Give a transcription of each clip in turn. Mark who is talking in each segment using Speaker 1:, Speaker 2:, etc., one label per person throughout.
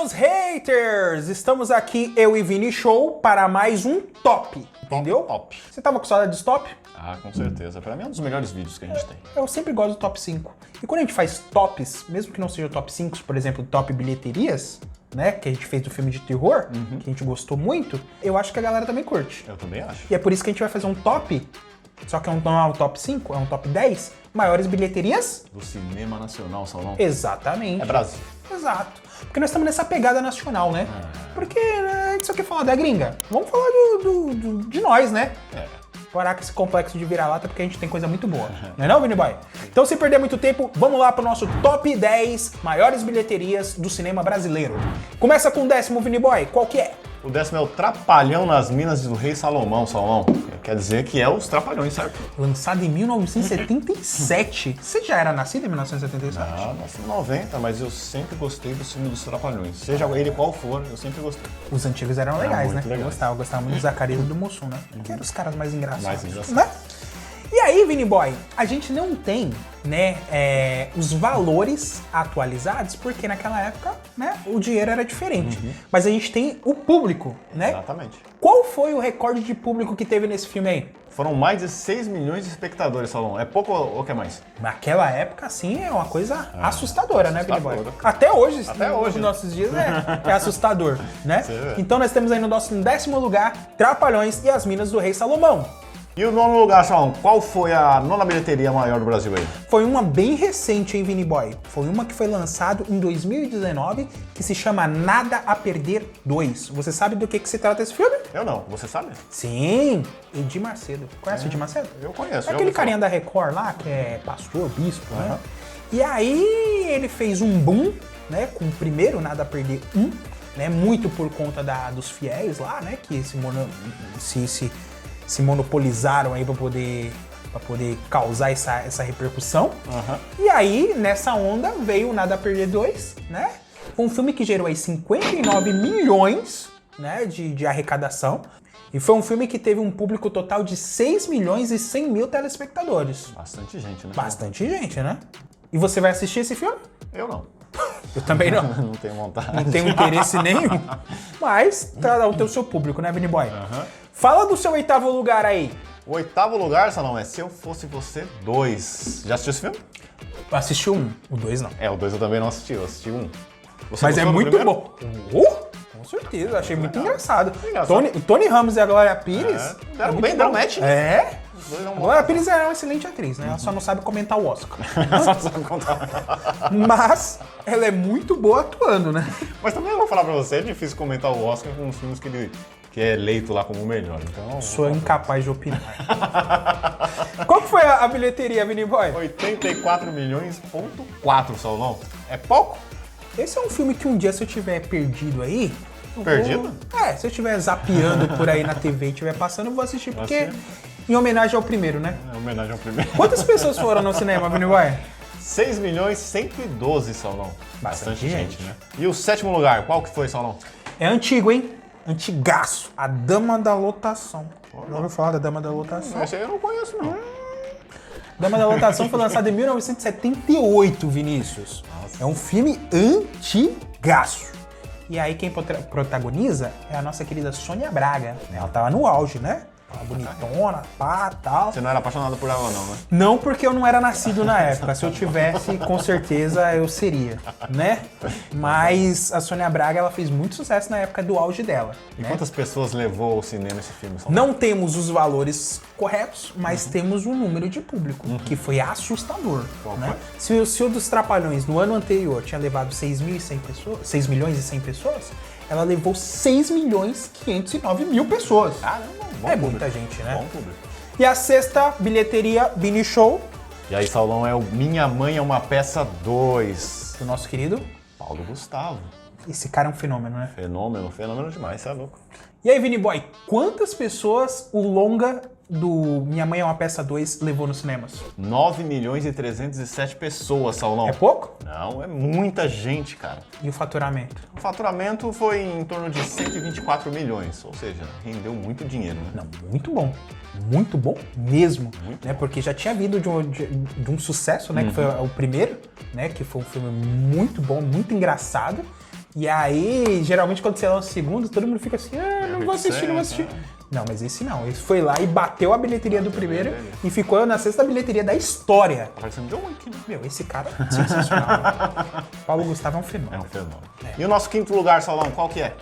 Speaker 1: meus haters! Estamos aqui, eu e Vini Show, para mais um top, entendeu?
Speaker 2: Top.
Speaker 1: Você tava com saudade desse top?
Speaker 2: Ah, com certeza. Pra mim é um dos melhores vídeos que a gente tem.
Speaker 1: Eu sempre gosto do top 5. E quando a gente faz tops, mesmo que não seja top 5, por exemplo, top bilheterias, né, que a gente fez do filme de terror, que a gente gostou muito, eu acho que a galera também curte.
Speaker 2: Eu também acho.
Speaker 1: E é por isso que a gente vai fazer um top, só que não é um top 5, é um top 10 maiores bilheterias
Speaker 2: Do cinema nacional, Salão.
Speaker 1: Exatamente.
Speaker 2: É Brasil.
Speaker 1: Exato. Porque nós estamos nessa pegada nacional, né? Porque né, a gente só quer falar da gringa. Vamos falar de nós, né?
Speaker 2: É.
Speaker 1: Parar com esse complexo de vira-lata, porque a gente tem coisa muito boa. Não é não, Vini Boy? Então, sem perder muito tempo, vamos lá pro nosso top 10 maiores bilheterias do cinema brasileiro. Começa com o 10º, Vini Boy. Qual que é?
Speaker 2: O 10º é o Trapalhão nas Minas do Rei Salomão, Salomão. Quer dizer que é os Trapalhões, certo?
Speaker 1: Lançado em 1977. Você já era nascido em 1977?
Speaker 2: Ah, nasci em 90, mas eu sempre gostei do filme dos Trapalhões. Seja ele qual for, eu sempre gostei.
Speaker 1: Os antigos eram legais, né?
Speaker 2: muito legais.
Speaker 1: Eu gostava muito do Zacarias e do Mussum, né? Que eram os caras mais engraçados.
Speaker 2: Mais engraçados.
Speaker 1: Né? E aí, Vini Boy, a gente não tem, né, os valores atualizados, porque naquela época, né, o dinheiro era diferente. Mas a gente tem o público, né?
Speaker 2: Exatamente.
Speaker 1: Qual foi o recorde de público que teve nesse filme aí?
Speaker 2: Foram mais de 6 milhões de espectadores, Salão. É pouco ou quer mais?
Speaker 1: Naquela época, assim, é uma coisa assustadora, né, Vini Boy?
Speaker 2: assustadora.
Speaker 1: Até hoje,
Speaker 2: hoje,
Speaker 1: nos nossos dias, é assustador, né?
Speaker 2: Você vê.
Speaker 1: Então nós temos aí no nosso 10º lugar, Trapalhões e as Minas do Rei Salomão.
Speaker 2: E o nono lugar, Salão, qual foi a nona bilheteria maior do Brasil aí?
Speaker 1: Foi uma bem recente, hein, Vini Boy? Foi uma que foi lançado em 2019, que se chama Nada a Perder 2. Você sabe do que se trata esse filme?
Speaker 2: Eu não, você sabe?
Speaker 1: Sim, Edir Macedo. Conhece o Edir Macedo?
Speaker 2: Eu conheço.
Speaker 1: É aquele carinha da Record lá, que é pastor, bispo, né? E aí ele fez um boom, né, com o primeiro Nada a Perder 1, né, muito por conta dos fiéis lá, né, que se monopolizaram aí para poder causar essa repercussão. E aí, nessa onda, veio o Nada a Perder 2, né? Um filme que gerou aí 59 milhões, né, de arrecadação. E foi um filme que teve um público total de 6 milhões e 100 mil telespectadores.
Speaker 2: Bastante gente, né?
Speaker 1: Bastante gente, né? E você vai assistir esse filme?
Speaker 2: Eu não.
Speaker 1: Eu também não.
Speaker 2: Não tenho vontade.
Speaker 1: Não tenho interesse nenhum. Mas tá o seu público, né, Vini Boy? Fala do seu 8º lugar aí.
Speaker 2: O 8º lugar, Salão, é Se Eu Fosse Você 2. Já assistiu esse filme?
Speaker 1: Eu assisti o 1, o 2 não.
Speaker 2: É, o 2 eu também não assisti, eu assisti um. Você
Speaker 1: Mas é
Speaker 2: gostou do
Speaker 1: muito
Speaker 2: primeiro?
Speaker 1: bom. Com certeza, achei muito engraçado.
Speaker 2: Engraçado.
Speaker 1: Tony Ramos e a Glória Pires.
Speaker 2: Deram
Speaker 1: muito
Speaker 2: bem, deram
Speaker 1: bom.
Speaker 2: match, né?
Speaker 1: É.
Speaker 2: Os dois dão
Speaker 1: A
Speaker 2: bom.
Speaker 1: Glória Pires é uma excelente atriz, né? Ela só não sabe comentar o Oscar.
Speaker 2: Só pra contar.
Speaker 1: Mas ela é muito boa atuando, né?
Speaker 2: Mas também eu vou falar pra você, é difícil comentar o Oscar com os filmes que é eleito lá como o melhor. Então,
Speaker 1: Sou incapaz de opinar. Qual que foi a bilheteria, Vini Boy?
Speaker 2: 84 milhões,4, Saulão. É pouco?
Speaker 1: Esse é um filme que um dia, se eu tiver perdido aí... eu
Speaker 2: Perdido?
Speaker 1: Se eu estiver zapeando por aí na TV e estiver passando, eu vou assistir, porque
Speaker 2: Assiste.
Speaker 1: em homenagem ao primeiro, né?
Speaker 2: É homenagem ao primeiro.
Speaker 1: Quantas pessoas foram no cinema, Vini Boy?
Speaker 2: 6 milhões 112, Saulão.
Speaker 1: Bastante gente.
Speaker 2: né? E o 7º lugar, qual que foi, Saulão?
Speaker 1: É antigo, hein? Antigaço. A Dama da Lotação. Já ouviu falar da Dama da Lotação?
Speaker 2: Esse aí eu não conheço, não.
Speaker 1: Dama da Lotação foi lançado em 1978, Vinícius. É um filme antigaço. E aí quem protagoniza é a nossa querida Sônia Braga. Ela tava no auge, né? Ela bonitona, pá, tal.
Speaker 2: Você não era apaixonado por ela, não, né?
Speaker 1: Não porque eu não era nascido na época. Se eu tivesse, com certeza eu seria, né? Mas a Sônia Braga, ela fez muito sucesso na época do auge dela.
Speaker 2: E
Speaker 1: né?
Speaker 2: quantas pessoas levou ao cinema esse filme, Saulão?
Speaker 1: Não temos os valores corretos, mas temos um número de público, que foi assustador.
Speaker 2: Qual
Speaker 1: Né? Se o dos Trapalhões no ano anterior tinha levado 6.100 pessoas, 6 milhões e 100 pessoas, ela levou 6 milhões 509 mil pessoas.
Speaker 2: Caramba, bom
Speaker 1: É
Speaker 2: público.
Speaker 1: muita gente, né?
Speaker 2: Bom público.
Speaker 1: E a sexta bilheteria, Vini Show,
Speaker 2: E aí, Saulão, é o Minha Mãe é uma Peça 2.
Speaker 1: do nosso querido.
Speaker 2: Paulo Gustavo.
Speaker 1: Esse cara é um fenômeno, né?
Speaker 2: Fenômeno demais, você é louco.
Speaker 1: E aí, Vini Boy, quantas pessoas o longa do Minha Mãe é uma Peça 2 levou nos cinemas?
Speaker 2: 9 milhões e 307 pessoas, Saulão.
Speaker 1: É pouco?
Speaker 2: Não, é muita gente, cara.
Speaker 1: E o faturamento?
Speaker 2: O faturamento foi em torno de 124 milhões, ou seja, rendeu muito dinheiro, né?
Speaker 1: Não, muito bom. Muito bom mesmo. Né? Porque já tinha vindo de um sucesso, né? Que foi o primeiro, né? Que foi um filme muito bom, muito engraçado. E aí, geralmente quando você lança o segundo, todo mundo fica assim, não vou assistir, não vou assistir. Não, mas esse não. Esse foi lá e bateu a bilheteria do primeiro e ficou na sexta bilheteria da história.
Speaker 2: Tá parecendo John Wick, né?
Speaker 1: Meu, esse cara é sensacional. Paulo Gustavo é um fenômeno.
Speaker 2: É um fenômeno. E o nosso quinto lugar, Saulão, qual que é?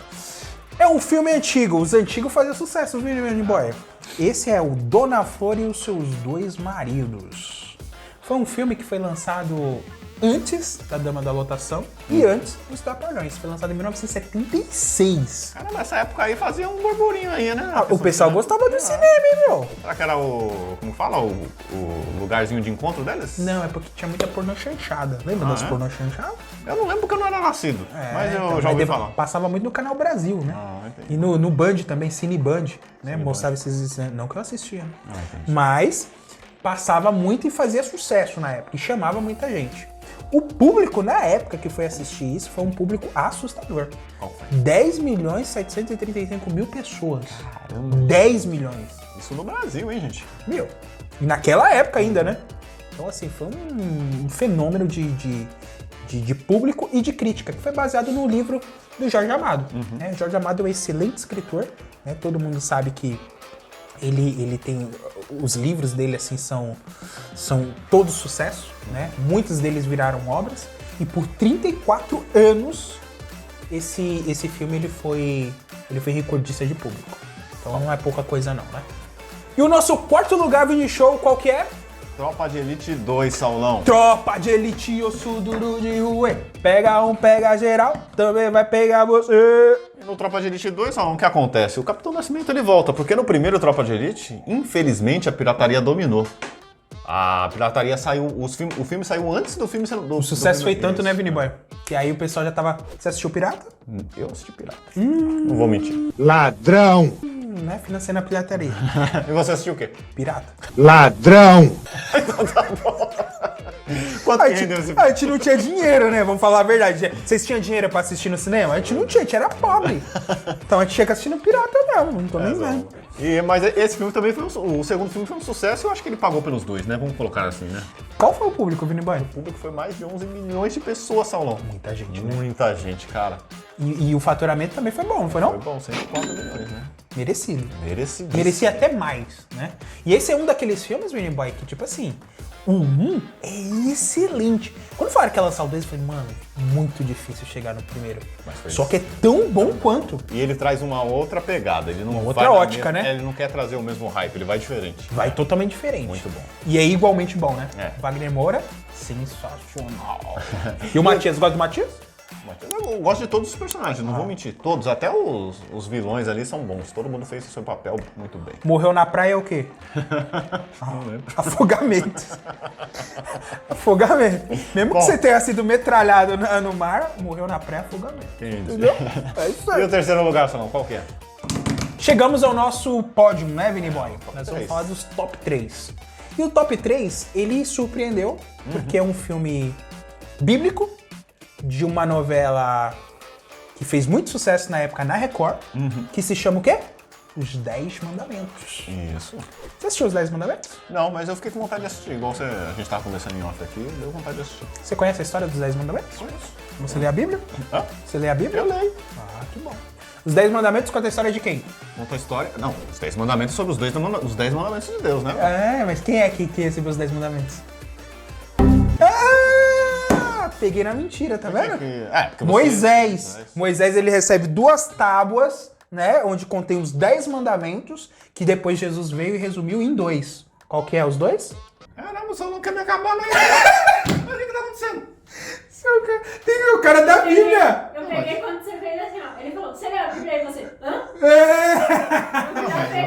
Speaker 1: É um filme antigo. Os antigos faziam sucesso, os Mini Boy. Esse é o Dona Flor e os seus dois maridos. Foi um filme que foi lançado antes da Dama da Lotação e antes dos Trapalhões. Foi lançado em 1976.
Speaker 2: Cara, nessa época aí fazia um burburinho aí, né?
Speaker 1: O pessoal gostava do cinema, hein, meu?
Speaker 2: Será que era o... como fala? O lugarzinho de encontro deles?
Speaker 1: Não, é porque tinha muita pornô chanchada. Lembra das pornô chanchadas?
Speaker 2: Eu não lembro porque eu não era nascido, mas eu
Speaker 1: então,
Speaker 2: já ouvi falar.
Speaker 1: Passava muito no Canal Brasil, né?
Speaker 2: Entendi.
Speaker 1: E no Band também, Cine Band, né? Mostrava esses... Não que eu assistia, né? Mas passava muito e fazia sucesso na época. E chamava muita gente. O público, na época que foi assistir isso, foi um público assustador. 10.735.000 pessoas.
Speaker 2: Caramba.
Speaker 1: 10 milhões.
Speaker 2: Isso no Brasil, hein, gente?
Speaker 1: Meu, e naquela época ainda, né? Então, assim, foi um fenômeno de público e de crítica, que foi baseado no livro do Jorge Amado. Né? Jorge Amado é um excelente escritor, né? Todo mundo sabe que ele tem... Os livros dele, assim, são todos sucesso, né? Muitos deles viraram obras. E por 34 anos, esse filme ele foi recordista de público. Então não é pouca coisa não, né? E o nosso quarto lugar, Vini Show, qual que é?
Speaker 2: Tropa de Elite 2, Saulão.
Speaker 1: Tropa de Elite, osso duro de rua. Pega um, pega geral, também vai pegar você.
Speaker 2: E no Tropa de Elite 2, Saulão, o que acontece? O Capitão Nascimento ele volta, porque no primeiro Tropa de Elite, infelizmente, a pirataria dominou. A pirataria saiu, o filme saiu antes do filme do
Speaker 1: O sucesso foi tanto, né, Vini Boy? Que aí o pessoal já tava... Você assistiu Pirata?
Speaker 2: Eu assisti Pirata. Não vou mentir.
Speaker 3: Ladrão!
Speaker 1: Né? Financiando a pirataria.
Speaker 2: E você assistiu o quê?
Speaker 1: Pirata.
Speaker 3: Ladrão!
Speaker 2: Quanto que rendeu esse
Speaker 1: A gente não tinha dinheiro, né? Vamos falar a verdade. Vocês tinham dinheiro pra assistir no cinema? A gente não tinha, a gente era pobre. Então a gente tinha que assistir no Pirata mesmo, não tô nem vendo.
Speaker 2: Mas esse filme também foi o segundo filme foi um sucesso, eu acho que ele pagou pelos dois, né? Vamos colocar assim, né?
Speaker 1: Qual foi o público, Vini Boy?
Speaker 2: O público foi mais de 11 milhões de pessoas, Saulão.
Speaker 1: Muita gente, né?
Speaker 2: Muita gente, cara.
Speaker 1: E o faturamento também foi bom, não foi não?
Speaker 2: Foi bom, 104 milhões, né?
Speaker 1: Merecido.
Speaker 2: Merecidíssimo.
Speaker 1: Merecia até mais, né? E esse é um daqueles filmes, Vini Boy, que tipo assim, é excelente. Quando falaram que ia lançar o 2, eu falei, mano, muito difícil chegar no primeiro. Só que é tão bom quanto.
Speaker 2: E ele traz uma outra pegada, ele não
Speaker 1: Uma
Speaker 2: vai
Speaker 1: outra
Speaker 2: na
Speaker 1: ótica, né?
Speaker 2: Ele não quer trazer o mesmo hype, ele vai diferente.
Speaker 1: Vai totalmente diferente.
Speaker 2: Muito bom.
Speaker 1: E é igualmente bom, né?
Speaker 2: É.
Speaker 1: Wagner Moura, sensacional. E o Matias, gosta do Matias?
Speaker 2: Eu gosto de todos os personagens, não vou mentir. Todos, até os vilões ali são bons. Todo mundo fez o seu papel muito bem.
Speaker 1: Morreu na praia é o quê?
Speaker 2: Não lembro.
Speaker 1: Afogamento. Afogamento. Mesmo que você tenha sido metralhado no mar, morreu na praia, afogamento. Entendeu? É isso
Speaker 2: E
Speaker 1: aí.
Speaker 2: o terceiro lugar, Salão, qual que é?
Speaker 1: Chegamos ao nosso pódio, né, Vini Boy? Nós vamos
Speaker 2: 3.
Speaker 1: falar dos top 3. E o top 3, ele surpreendeu, porque é um filme bíblico, de uma novela que fez muito sucesso na época na Record, que se chama o quê? Os 10 Mandamentos.
Speaker 2: Isso.
Speaker 1: Você assistiu Os 10 Mandamentos?
Speaker 2: Não, mas eu fiquei com vontade de assistir. Igual a gente tava conversando em off aqui, deu vontade de assistir.
Speaker 1: Você conhece a história dos 10 Mandamentos?
Speaker 2: Conheço.
Speaker 1: Você lê a Bíblia?
Speaker 2: Hã?
Speaker 1: Você lê a Bíblia?
Speaker 2: Eu leio.
Speaker 1: Ah, que bom. Os 10 Mandamentos conta a história de quem?
Speaker 2: Conta a história. Não, os 10 mandamentos sobre os 10 mandamentos de Deus, né?
Speaker 1: É, mas quem é que recebeu os 10 Mandamentos? Peguei na mentira, tá vendo?
Speaker 2: Porque
Speaker 1: Moisés. Moisés, ele recebe 2 tábuas, né? Onde contém os 10 mandamentos, que depois Jesus veio e resumiu em 2. Qual que é os 2?
Speaker 2: Caramba, o Salão quer me acabar, né? Mas o que tá acontecendo?
Speaker 1: Tem o cara da Bíblia!
Speaker 4: Eu peguei quando você veio assim, ó. Ele falou, você leu a Bíblia aí você? Hã?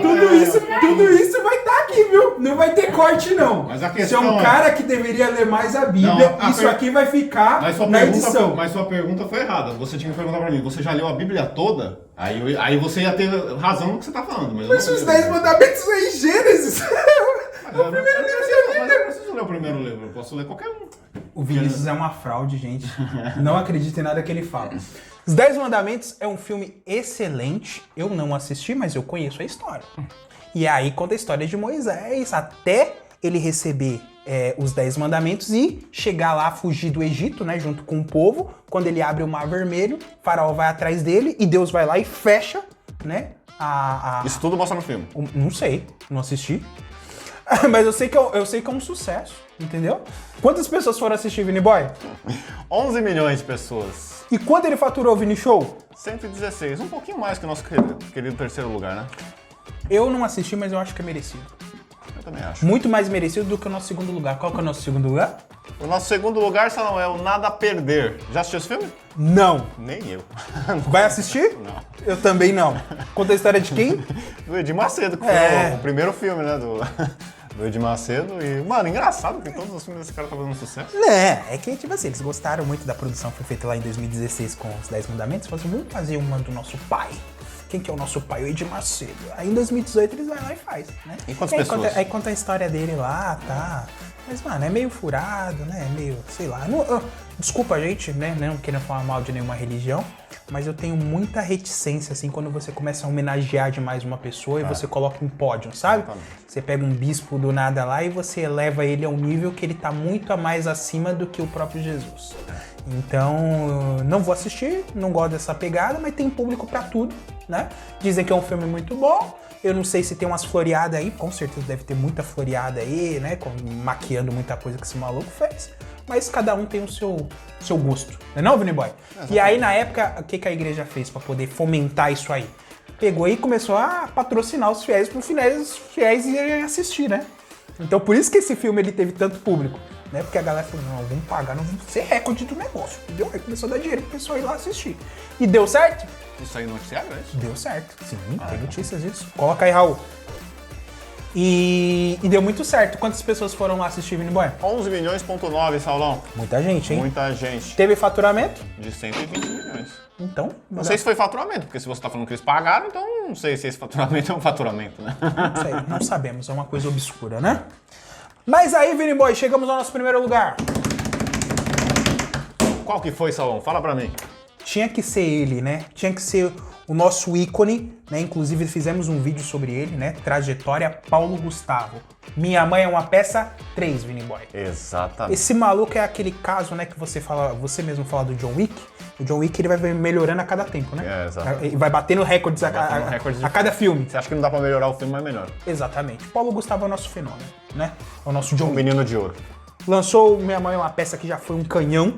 Speaker 1: Tudo isso vai estar aqui, viu? Não vai ter corte, não.
Speaker 3: Mas a
Speaker 1: Você é
Speaker 3: questão
Speaker 1: um
Speaker 3: é-
Speaker 1: cara que deveria ler mais a Bíblia,
Speaker 3: Não,
Speaker 1: isso aqui vai ficar na edição.
Speaker 3: Mas sua pergunta foi errada. Você tinha que perguntar pra mim, você já leu a Bíblia toda? Aí você ia ter razão no que você tá falando.
Speaker 1: Mas os 10 mandamentos são em Gênesis.
Speaker 3: Eu não preciso ler o primeiro livro, eu posso ler qualquer um.
Speaker 1: O Vinícius é uma fraude, gente. Não acredita em nada que ele fala. Os 10 Mandamentos é um filme excelente. Eu não assisti, mas eu conheço a história. E aí conta a história de Moisés até ele receber os 10 mandamentos e chegar lá, fugir do Egito, né, junto com o povo. Quando ele abre o Mar Vermelho, Faraó vai atrás dele e Deus vai lá e fecha, né,
Speaker 2: Isso tudo mostra no filme.
Speaker 1: Não sei, não assisti. Mas eu sei que é um sucesso, entendeu? Quantas pessoas foram assistir Vini Boy?
Speaker 2: 11 milhões de pessoas.
Speaker 1: E quanto ele faturou, Vini Show?
Speaker 2: 116, um pouquinho mais que o nosso querido terceiro lugar, né?
Speaker 1: Eu não assisti, mas eu acho que é merecido.
Speaker 2: Eu também acho.
Speaker 1: Muito mais merecido do que o nosso segundo lugar. Qual que é o nosso segundo lugar?
Speaker 2: O nosso segundo lugar, Salão, é o Nada a Perder. Já assistiu esse filme?
Speaker 1: Não.
Speaker 2: Nem eu.
Speaker 1: Vai assistir?
Speaker 2: Não.
Speaker 1: Eu também não. Conta a história de quem?
Speaker 2: Do Edir Macedo, que foi o primeiro filme, né, do Edir Macedo. E, mano, engraçado que todos os filmes desse cara tá fazendo sucesso.
Speaker 1: É que, tipo assim, eles gostaram muito da produção que foi feita lá em 2016 com os 10 Mandamentos. Falaram assim, vamos fazer uma do nosso pai. Quem que é o nosso pai? O Edir Macedo. Aí em 2018 eles vão lá e faz, né?
Speaker 2: E quantas pessoas?
Speaker 1: Aí conta a história dele lá, tá? Mas, mano, é meio furado, né? É meio, sei lá. Desculpa, gente, né? Não querendo falar mal de nenhuma religião, mas eu tenho muita reticência, assim, quando você começa a homenagear demais uma pessoa e você coloca em pódio, sabe? Você pega um bispo do nada lá e você eleva ele a um nível que ele tá muito a mais acima do que o próprio Jesus. Então, não vou assistir, não gosto dessa pegada, mas tem público pra tudo, né? Dizem que é um filme muito bom. Eu não sei se tem umas floreadas aí, com certeza deve ter muita floreada aí, né? Maquiando muita coisa que esse maluco fez. Mas cada um tem o seu gosto, não é não, Vini Boy? E aí, na época, o que a igreja fez pra poder fomentar isso aí? Pegou e começou a patrocinar os fiéis para os fiéis irem assistir, né? Então, por isso que esse filme ele teve tanto público, né? Porque a galera falou, não, vamos pagar, não vamos ser recorde do negócio, entendeu? Aí começou a dar dinheiro pro pessoal ir lá assistir. E deu certo?
Speaker 2: Isso aí no noticiário, é isso?
Speaker 1: Deu certo, sim, tem notícias disso. Coloca aí, Raul. E deu muito certo. Quantas pessoas foram lá assistir Vini Boy?
Speaker 2: 11 milhões,9, Saulão.
Speaker 1: Muita gente, hein?
Speaker 2: Muita gente.
Speaker 1: Teve faturamento?
Speaker 2: De 120 milhões.
Speaker 1: Então...
Speaker 2: Não sei se foi faturamento, porque se você tá falando que eles pagaram, então não sei se esse faturamento é um faturamento, né?
Speaker 1: Não sei, não sabemos, é uma coisa obscura, né? Mas aí, Vini Boy, chegamos ao nosso primeiro lugar.
Speaker 2: Qual que foi, Saulão? Fala pra mim.
Speaker 1: Tinha que ser ele, né? Tinha que ser o nosso ícone, né? Inclusive fizemos um vídeo sobre ele, né? Trajetória Paulo Gustavo. Minha Mãe é uma Peça 3, Vini Boy.
Speaker 2: Exatamente.
Speaker 1: Esse maluco é aquele caso, né, que você mesmo fala do John Wick. O John Wick ele vai melhorando a cada tempo, né?
Speaker 2: É, exato.
Speaker 1: Ele vai batendo recordes, a cada filme.
Speaker 2: Você acha que não dá pra melhorar o filme, mas melhor.
Speaker 1: Exatamente. Paulo Gustavo é o nosso fenômeno, né? É o nosso John
Speaker 2: O
Speaker 1: Wick.
Speaker 2: Menino de Ouro.
Speaker 1: Lançou Minha Mãe é uma Peça que já foi um canhão.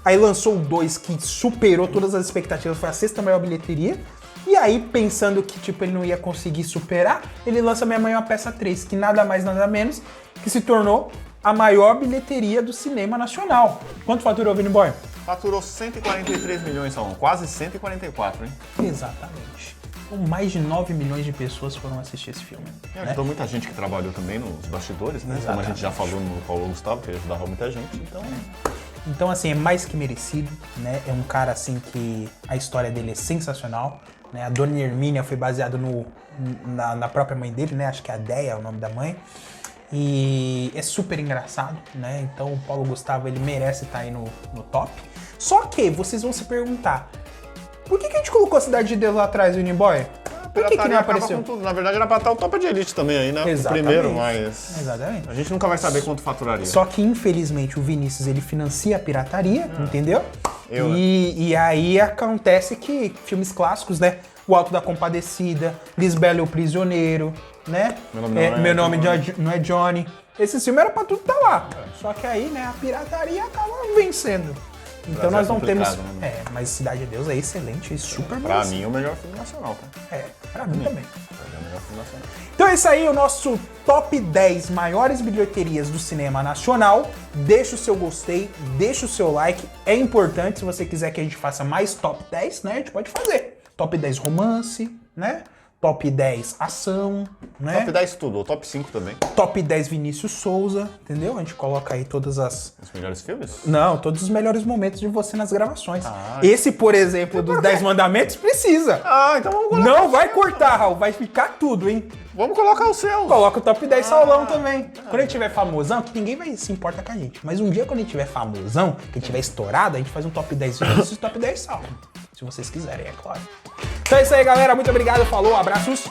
Speaker 1: Aí lançou o 2 que superou todas as expectativas, foi a 6ª maior bilheteria. E aí, pensando que tipo, ele não ia conseguir superar, ele lança Minha Mãe é uma Peça 3, que nada mais, nada menos, que se tornou a maior bilheteria do cinema nacional. Quanto faturou, Vini Boy?
Speaker 2: Faturou 143 milhões, Salão. Quase 144, hein?
Speaker 1: Exatamente. Então, mais de 9 milhões de pessoas foram assistir esse filme.
Speaker 2: E ajudou muita gente que trabalhou também nos bastidores, né? Como a gente já falou no Paulo Gustavo, que ele ajudava muita gente,
Speaker 1: Então, assim, é mais que merecido, né? É um cara, assim, que a história dele é sensacional, né? A Dona Hermínia foi baseada na própria mãe dele, né? Acho que é a Deia, é o nome da mãe. E é super engraçado, né? Então, o Paulo Gustavo, ele merece estar aí no top. Só que vocês vão se perguntar, por que a gente colocou a Cidade de Deus lá atrás, Vini Boy? Por que não apareceu?
Speaker 2: Na verdade, era pra estar o Tropa de Elite também aí, né?
Speaker 1: Exatamente.
Speaker 2: O primeiro, mas...
Speaker 1: Exatamente.
Speaker 2: A gente nunca vai saber quanto faturaria.
Speaker 1: Só que, infelizmente, o Vinícius, ele financia a pirataria, entendeu?
Speaker 2: Eu,
Speaker 1: E aí acontece que filmes clássicos, né? O Alto da Compadecida, Lisbela e o Prisioneiro, né? Meu nome não é Johnny. Esse filme era pra tudo estar lá. Só que aí, né, a pirataria acaba vencendo. Então nós não temos...
Speaker 2: Né?
Speaker 1: Mas Cidade de Deus é excelente e super
Speaker 2: Pra mim, é o melhor filme nacional, tá?
Speaker 1: Pra mim também.
Speaker 2: É o melhor filme nacional.
Speaker 1: Então é isso aí, o nosso top 10 maiores bilheterias do cinema nacional. Deixa o seu gostei, deixa o seu like. É importante, se você quiser que a gente faça mais top 10, né? A gente pode fazer. Top 10 romance, né? Top 10 ação, né?
Speaker 2: Top 10 tudo, ou top 5 também.
Speaker 1: Top 10 Vinícius Souza, entendeu? A gente coloca aí todas as...
Speaker 2: Os melhores filmes?
Speaker 1: Não, todos os melhores momentos de você nas gravações. Esse, por exemplo, dos 10 Mandamentos, precisa.
Speaker 2: Então vamos colocar.
Speaker 1: Não vai cortar, Raul, vai ficar tudo, hein?
Speaker 2: Vamos colocar o seu.
Speaker 1: Coloca o top 10 Saulão também. Quando a gente tiver famosão, que ninguém vai se importa com a gente. Mas um dia, quando a gente tiver famosão, que a gente tiver estourado, a gente faz um top 10 Vinícius e top 10 Saulo. Se vocês quiserem, é claro. Então é isso aí, galera. Muito obrigado. Falou, abraços.